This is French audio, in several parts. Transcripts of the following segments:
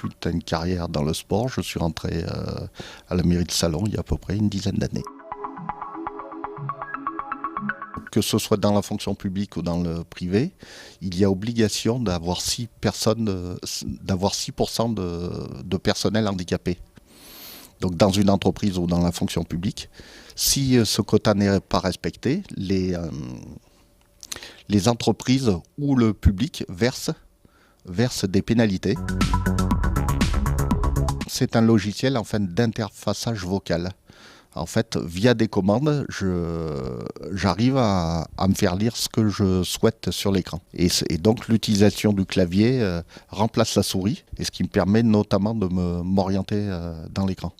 suite à une carrière dans le sport, je suis rentré à la mairie de Salon il y a à peu près une dizaine d'années. Que ce soit dans la fonction publique ou dans le privé, il y a obligation d'avoir 6% de personnel handicapé. Donc dans une entreprise ou dans la fonction publique, si ce quota n'est pas respecté, les entreprises ou le public versent des pénalités. C'est un logiciel en fait d'interfaçage vocal. En fait, via des commandes, j'arrive à me faire lire ce que je souhaite sur l'écran. Et donc, l'utilisation du clavier remplace la souris, et ce qui me permet notamment de m'orienter dans l'écran.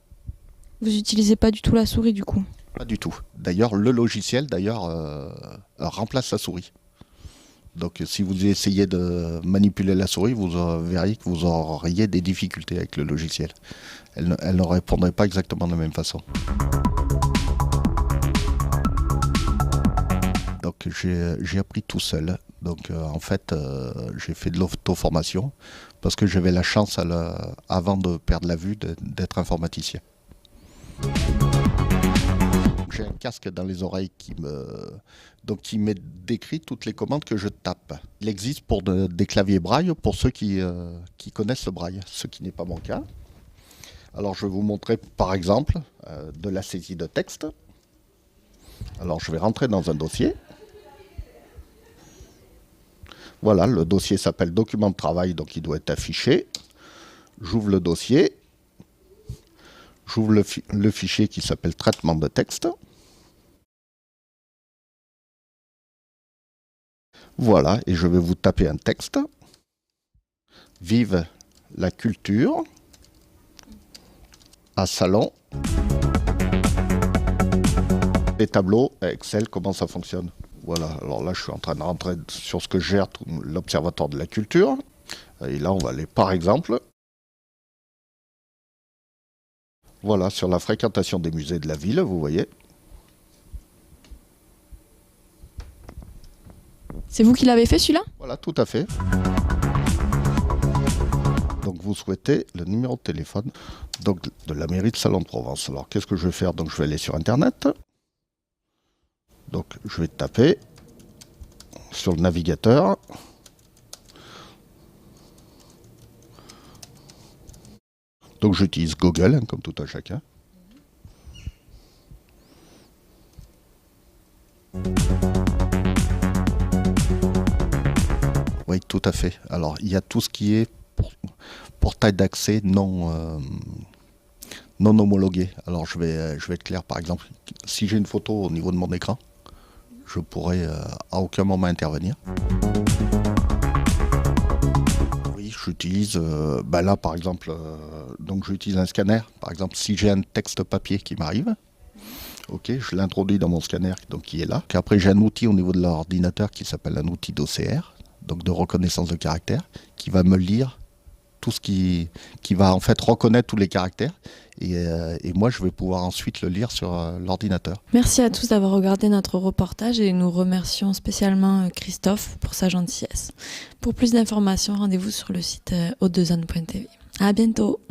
Vous n'utilisez pas du tout la souris du coup? Pas du tout. D'ailleurs, le logiciel remplace la souris. Donc, si vous essayez de manipuler la souris, vous verriez que vous auriez des difficultés avec le logiciel. Elle ne répondrait pas exactement de la même façon. Donc j'ai appris tout seul. Donc en fait, j'ai fait de l'auto-formation parce que j'avais la chance, avant de perdre la vue, d'être informaticien. J'ai un casque dans les oreilles qui me décrit toutes les commandes que je tape. Il existe pour des claviers braille pour ceux qui connaissent le braille, ce qui n'est pas mon cas. Alors je vais vous montrer par exemple de la saisie de texte. Alors je vais rentrer dans un dossier. Voilà, le dossier s'appelle document de travail, donc il doit être affiché. J'ouvre le dossier. J'ouvre le fichier qui s'appelle traitement de texte. Voilà, et je vais vous taper un texte. Vive la culture à Salon. Les tableaux Excel, comment ça fonctionne? Voilà, alors là je suis en train de rentrer sur ce que gère l'Observatoire de la culture. Et là on va aller par exemple, voilà, sur la fréquentation des musées de la ville, vous voyez. C'est vous qui l'avez fait celui-là? Voilà, tout à fait. Donc vous souhaitez le numéro de téléphone donc, de la mairie de Salon de Provence. Alors qu'est-ce que je vais faire? Donc je vais aller sur Internet. Donc je vais taper sur le navigateur. Donc j'utilise Google, comme tout un chacun. Oui, tout à fait. Alors il y a tout ce qui est portail d'accès non homologué. Alors je vais être clair, par exemple, si j'ai une photo au niveau de mon écran, je pourrais à aucun moment intervenir. Oui, j'utilise, là par exemple, donc j'utilise un scanner. Par exemple, si j'ai un texte papier qui m'arrive, ok, je l'introduis dans mon scanner, donc qui est là. Puis après, j'ai un outil au niveau de l'ordinateur qui s'appelle un outil d'OCR, donc de reconnaissance de caractères, qui va me lire tout ce qui va en fait reconnaître tous les caractères. Et moi, je vais pouvoir ensuite le lire sur l'ordinateur. Merci à tous d'avoir regardé notre reportage et nous remercions spécialement Christophe pour sa gentillesse. Pour plus d'informations, rendez-vous sur le site o2zone.tv. À bientôt.